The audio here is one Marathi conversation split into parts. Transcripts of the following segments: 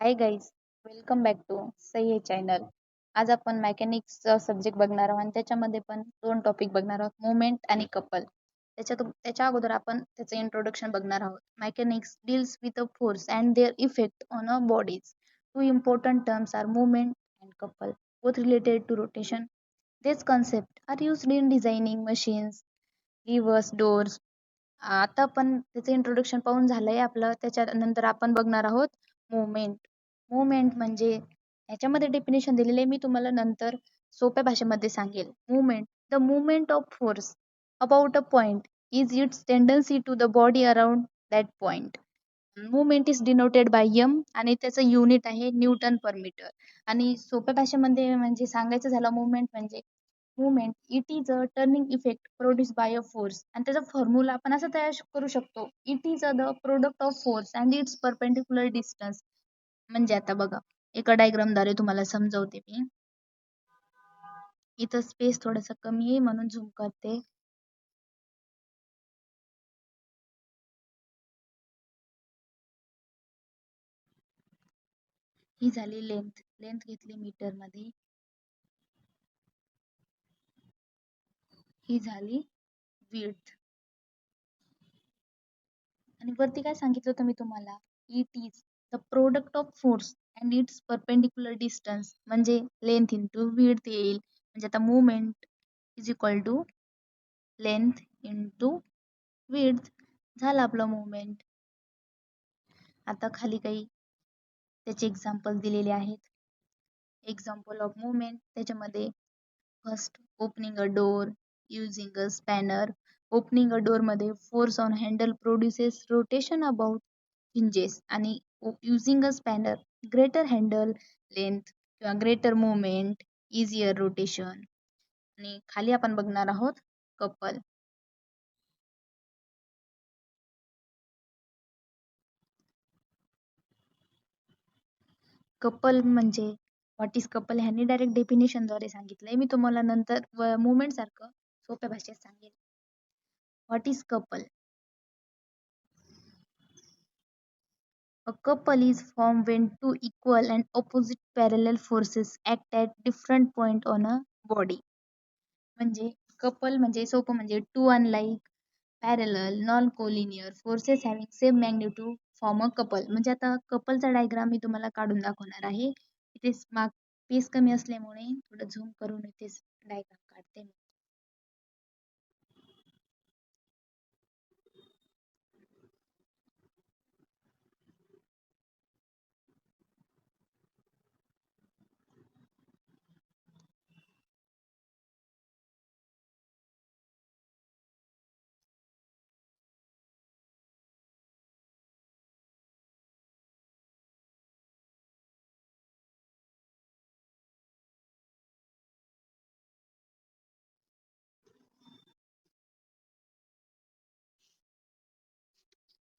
High guys, welcome back to Sahi Hai channel. आज आपण मेकॅनिक्सचा सब्जेक्ट बघणार आहोत आणि त्याच्यामध्ये पण दोन टॉपिक बघणार आहोत, मुवमेंट आणि कपल. त्याच्या अगोदर आपण त्याचं इंट्रोडक्शन बघणार आहोत. Mechanics deals with a force and their effect on a bodies. Two important terms are movement and couple, both related to rotation. These concepts are used in designing machines, levers, doors. आता आपण त्याचं इंट्रोडक्शन पाहून झालंय आपलं. त्याच्यानंतर आपण बघणार आहोत मुवमेंट. मुवमेंट म्हणजे याच्यामध्ये डेफिनेशन दिलेले मी तुम्हाला नंतर सोप्या भाषेमध्ये सांगेल. Movement, the movement of force about a point is its tendency to the body around that point. Movement is denoted by M आणि त्याचं युनिट आहे न्यूटन पर मीटर. आणि सोप्या भाषेमध्ये म्हणजे सांगायचं झालं मुवमेंट म्हणजे movement it is a turning effect produce by a force. आणि त्याचा फॉर्म्युला आपण असं तयार करू शकतो. It is a the product of force and its perpendicular distance. म्हणजे आता बघा, एका डायग्राम द्वारे तुम्हाला समजवते मी. इथं स्पेस थोडासा कमी आहे म्हणून झूम करते. ही झाली लेंथ. लेंथ घेतली मीटर मध्ये. ही झाली विड्थ. आणि वरती काय सांगितलं होतं मी तुम्हाला, it is the product of force and its perpendicular distance म्हणजे लेंथ इंटू विड्थ येईल. म्हणजे आता movement is equal to length into width. झालं आपलं मुवमेंट. आता खाली काही त्याचे एक्झाम्पल दिलेले आहेत. एक्झाम्पल ऑफ मुवमेंट त्याच्यामध्ये first, opening a door using a spanner. Opening a door मध्ये force on handle produces rotation about hinges आणि using a spanner greater handle length किंवा ग्रेटर मुवमेंट, इझियर रोटेशन. आणि खाली आपण बघणार आहोत कपल. कपल म्हणजे व्हॉट इज कपल ह्यांनी डायरेक्ट डेफिनेशन द्वारे सांगितलंय. मी तुम्हाला नंतर मुवमेंट सारखं सोप्या भाषेत सांगेल. What is couple? A couple is formed when two equal and opposite parallel forces act at different point on a body. म्हणजे कपल म्हणजे सोपं म्हणजे two unlike parallel non collinear forces having same magnitude form a couple. म्हणजे आता कपलचा डायग्राम मी तुम्हाला काढून दाखवणार आहे. इथे माग पेस कमी असल्यामुळे थोडं झूम करून इथेच डायग्राम काढते मी.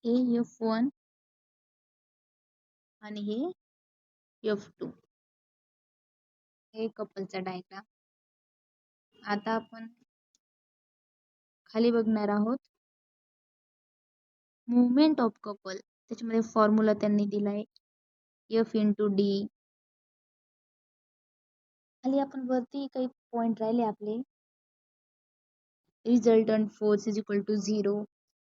हे F1 आणि हे F2. हे कपलचा डायग्राम. आता आपण खाली बघणार आहोत मुवमेंट ऑफ कपल. त्याच्यामध्ये फॉर्म्युला त्यांनी दिलाय F इंटू डी. खाली आपण वरती काही पॉइंट राहिले आपले. Resultant force is equal to 0.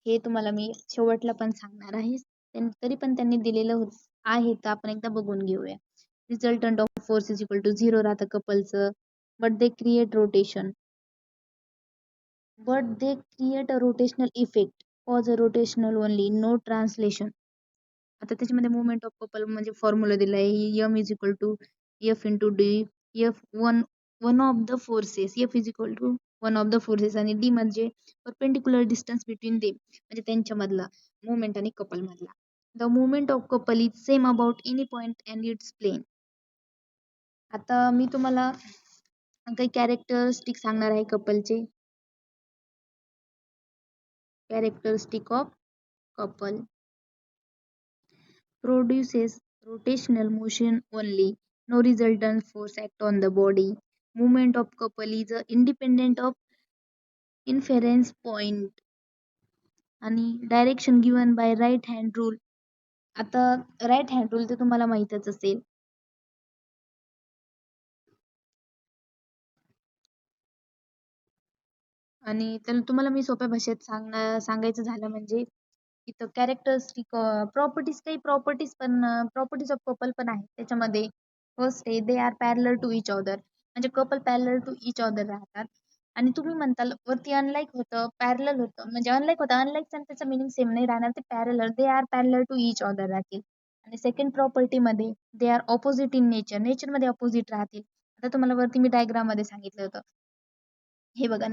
हे तुम्हाला मी शेवटला पण सांगणार आहे. तरी पण त्यांनी दिलेलं आहे तर आपण एकदा बघून घेऊया. Resultant of force is equal to 0 राहतं कपलचं. But they create rotation. But they create a rotational effect. Cause a rotational only, no translation. आता त्याच्यामध्ये मुवमेंट ऑफ कपल म्हणजे फॉर्म्युला दिलाय m is equal to f into D. F one of the forces. F is equal to one of the forces आणि डी म्हणजे परपेंडिक्युलर डिस्टन्स बिटवीन देम म्हणजे त्यांच्यामधला मुवमेंट आणि कपल मधला. The movement of couple is same about any point and its plane. आता मी तुम्हाला काही कॅरेक्टरिस्टिक सांगणार आहे कपलचे. Characteristic of couple produces rotational motion only, no resultant force act on the body. Movement of couple is independent of inference point आणि direction given by right hand rule. आता राईट हँड रूल ते तुम्हाला माहीतच असेल. आणि तर तुम्हाला मी सोप्या भाषेत सांगायचं झालं म्हणजे इथं कॅरेक्टरिस्टिक प्रॉपर्टीज पण प्रॉपर्टीज ऑफ कपल पण आहे त्याच्यामध्ये. फर्स्ट आहे they are parallel to each other, म्हणजे couple parallel to each other राहतात. आणि तुम्ही म्हणताल वरती अनलाईक होतं, पॅरलल होतं, म्हणजे अनलाईक होतं, अनलाईक आणि त्याचा मिनिंग सेम नाही राहणार, ते parallel they are parallel to each other राहतील. आणि सेकंड प्रॉपर्टी मध्ये they are opposite in nature, nature मध्ये ऑपोजिट राहतील. आता तुम्हाला वरती मी डायग्राम मध्ये सांगितलं होतं, हे बघा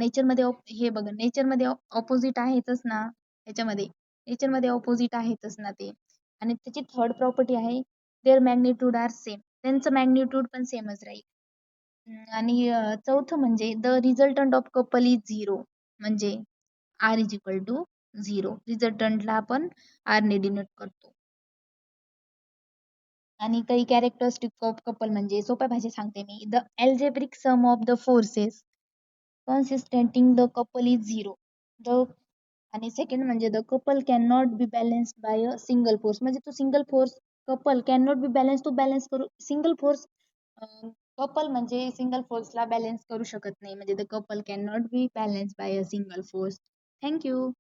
हे बघा नेचर मध्ये ऑपोजिट आहेतच ना, ह्याच्यामध्ये नेचर मध्ये ऑपोजिट आहेतच ना ते. आणि त्याची थर्ड प्रॉपर्टी आहे देअर मॅग्निट्यूड आर सेम, त्यांचं मॅग्निट्यूड पण सेमच राहील. आणि चौथं म्हणजे the resultant of couple is zero, म्हणजे R is equal to zero. रिझल्टंटला आपण आर ने डिनोट करतो. आणि काही कॅरेक्टरिस्टिक ऑफ कपल म्हणजे सोप्या भाषेत सांगते मी, the algebraic sum of the forces consisting the couple is zero. The आणि सेकंड म्हणजे the couple can not be balanced by a single force, म्हणजे तो single force couple can not be balance, तो बॅलन्स करू सिंगल फोर्स कपल म्हणजे सिंगल फोर्सला बॅलन्स करू शकत नाही, म्हणजे the couple can not be balance by a single force. Thank you.